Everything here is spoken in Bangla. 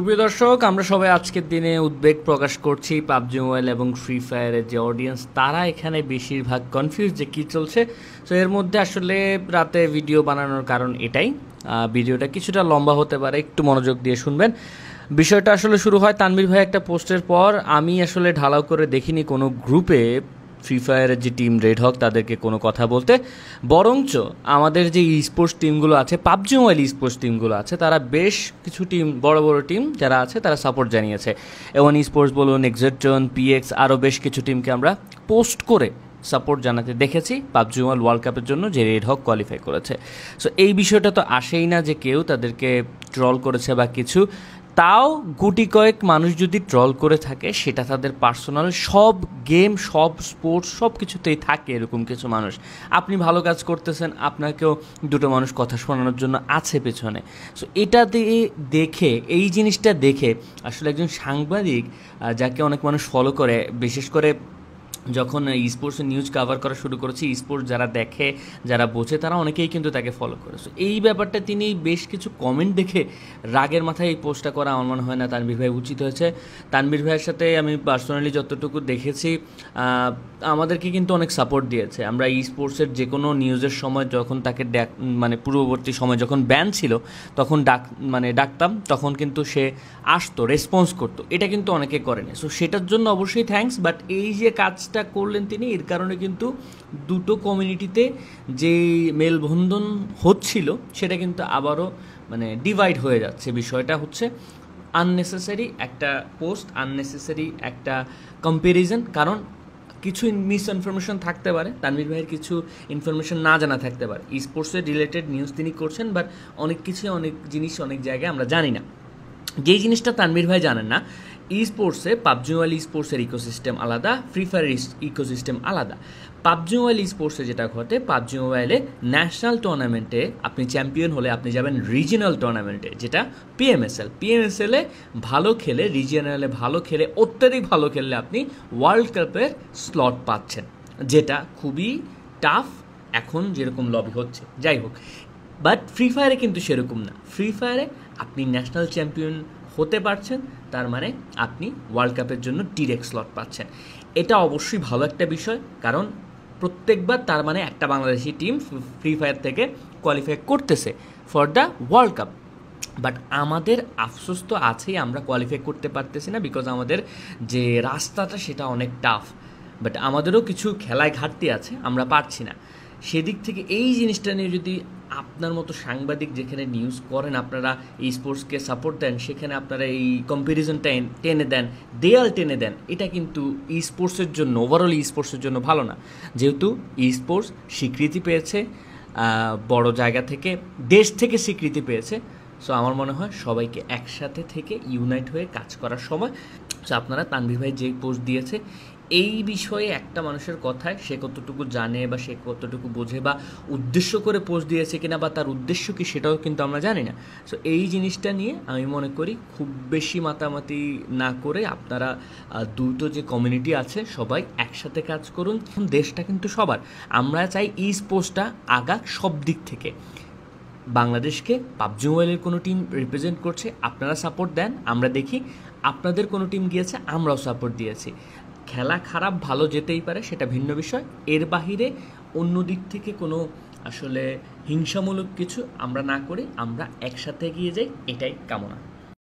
সুপ্রিয় দর্শক, আমরা সবাই আজকের দিনে উদ্বেগ প্রকাশ করছি পাবজি মোবাইল এবং ফ্রি ফায়ারের যে অডিয়েন্স তারা এখানে বেশিরভাগ কনফিউজ যে কী চলছে। সো এর মধ্যে আসলে রাতে ভিডিও বানানোর কারণ এটাই। ভিডিওটা কিছুটা লম্বা হতে পারে, একটু মনোযোগ দিয়ে শুনবেন। বিষয়টা আসলে শুরু হয় তানভীর ভাই একটা পোস্টের পর। আমি আসলে ঢালাও করে দেখিনি কোনো গ্রুপে ফ্রি ফায়ারের যে টিম রেড হক তাদেরকে কোনো কথা বলতে, বরঞ্চ আমাদের যে স্পোর্টস টিমগুলো আছে, পাবজি মোবাইল স্পোর্টস টিমগুলো আছে, তারা বেশ কিছু টিম, বড় বড় টিম যারা আছে তারা সাপোর্ট জানিয়েছে। এওয়ান স্পোর্টস বলুন, এক্সেটজন, পিএক্স, আরও বেশ কিছু টিমকে আমরা পোস্ট করে সাপোর্ট জানাতে দেখেছি পাবজি মোবাইল ওয়ার্ল্ড কাপের জন্য যে রেড হক কোয়ালিফাই করেছে। সো এই বিষয়টা তো আসেই না যে কেউ তাদেরকে ট্রল করেছে বা কিছু। তাও গুটি কয়েক মানুষ যদি ট্রল করে থাকে, সেটা তাদের পার্সোনাল। সব গেম, সব স্পোর্টস, সব কিছুতেই থাকে এরকম কিছু মানুষ। আপনি ভালো কাজ করতেছেন, আপনাকেও দুটো মানুষ কথা শোনানোর জন্য আছে পেছনে। সো এটা দেখে, এই জিনিসটা দেখে আসলে একজন সাংবাদিক যাকে অনেক মানুষ ফলো করে, বিশেষ করে যখন স্পোর্টসের নিউজ কভার করা শুরু করেছে, স্পোর্টস যারা দেখে, যারা বোঝে, তারা অনেকেই কিন্তু তাকে ফলো করেছে। এই ব্যাপারটা তিনি বেশ কিছু কমেন্ট দেখে রাগের মাথায় এই পোস্টটা করা আমার মনে হয় না তানভীর ভাই উচিত হয়েছে। তানভীর ভাইয়ের সাথে আমি পার্সোনালি যতটুকু দেখেছি, আমাদেরকে কিন্তু অনেক সাপোর্ট দিয়েছে। আমরা স্পোর্টসের যে কোনো নিউজের সময় যখন তাকে মানে পূর্ববর্তী সময় যখন ব্যান ছিল তখন ডাকতাম, তখন কিন্তু সে আসতো, রেসপন্স করতো। এটা কিন্তু অনেকে করেনি। সো সেটার জন্য অবশ্যই থ্যাঙ্কস। বাট এই যে কাজটা করলেন তিনি, এর কারণে কিন্তু দুটো কমিউনিটিতে যে মেলবন্ধন হচ্ছিল সেটা কিন্তু আবারও ডিভাইড হয়ে যাচ্ছে। বিষয়টা হচ্ছে আননেসেসারি একটা পোস্ট, আননেসেসারি একটা কম্প্যারিজন। কারণ কিছু মিসইনফরমেশন থাকতে পারে, তানভীর ভাইয়ের কিছু ইনফরমেশন না জানা থাকতে পারে। স্পোর্টসের রিলেটেড নিউজ তিনি করছেন, বাট অনেক জিনিস অনেক জায়গায় আমরা জানি না। যেই জিনিসটা তানভীর ভাই জানেন না, স্পোর্টসে পাবজি মোবাইল স্পোর্টসের ইকোসিস্টেম আলাদা, ফ্রি ফায়ার ইকোসিস্টেম আলাদা। পাবজি মোবাইল স্পোর্টসে যেটা ঘটে, পাবজি মোবাইলে ন্যাশনাল টুর্নামেন্টে আপনি চ্যাম্পিয়ন হলে আপনি যাবেন রিজিনাল টুর্নামেন্টে, যেটা পিএমএসএলে ভালো খেলে, রিজিনালে ভালো খেলে, অত্যাধিক ভালো খেললে আপনি ওয়ার্ল্ড কাপের স্লট পাচ্ছেন, যেটা খুবই টাফ এখন যেরকম লবি হচ্ছে। যাই হোক, বাট ফ্রি ফায়ারে কিন্তু সেরকম না। ফ্রি ফায়ারে আপনি ন্যাশনাল চ্যাম্পিয়ন হতে পারছেন, তার মানে আপনি ওয়ার্ল্ড কাপের জন্য ডিরেক্ট স্লট পাচ্ছেন। এটা অবশ্যই ভালো একটা বিষয়, কারণ প্রত্যেকবার তার মানে একটা বাংলাদেশি টিম ফ্রি ফায়ার থেকে কোয়ালিফাই করতেছে for the world cup. But আমাদের আফসোস তো আছেই, আমরা কোয়ালিফাই করতে পারতেছি না, বিকজ আমাদের যে রাস্তাটা সেটা অনেক টাফ। বাট আমাদেরও কিছু খেলায় ঘাটতি আছে, আমরা পারছি না। সেদিক থেকে এই জিনিসটা নিয়ে যদি আপনার মতো সাংবাদিক যেখানে নিউজ করেন, আপনারা এই স্পোর্টসকে সাপোর্ট দেন, সেখানে আপনারা এই কম্প্যারিজনটা টেনে দেন, দেয়াল টেনে দেন, এটা কিন্তু স্পোর্টসের জন্য, ওভারঅল স্পোর্টসের জন্য ভালো না। যেহেতু স্পোর্টস স্বীকৃতি পেয়েছে বড় জায়গা থেকে, দেশ থেকে স্বীকৃতি পেয়েছে। সো আমার মনে হয় সবাইকে একসাথে থেকে ইউনাইট হয়ে কাজ করার সময়। সো আপনারা তানভীর ভাই যে পোস্ট দিয়েছে, এই বিষয়ে একটা মানুষের কথায় সে কতটুকু জানে বা সে কতটুকু বোঝে, বা উদ্দেশ্য করে পোস্ট দিয়েছে কিনা বা তার উদ্দেশ্য কী সেটাও কিন্তু আমরা জানি না। সো এই জিনিসটা নিয়ে আমি মনে করি খুব বেশি মাতামাতি না করে আপনারা দুটো যে কমিউনিটি আছে সবাই একসাথে কাজ করুন। দেশটা কিন্তু সবার, আমরা চাই স্পোর্টসটা আগাক সব দিক থেকে। বাংলাদেশকে পাবজি মোবাইলের কোনো টিম রিপ্রেজেন্ট করছে, আপনারা সাপোর্ট দেন, আমরা দেখি। আপনাদের কোনো টিম গিয়েছে, আমরাও সাপোর্ট দিয়েছি। খেলা খারাপ ভালো যেতেই পারে, সেটা ভিন্ন বিষয়। এর বাহিরে অন্য দিক থেকে কোনো আসলে হিংসামূলক কিছু আমরা না করে আমরা একসাথে এগিয়ে যাই, এটাই কামনা।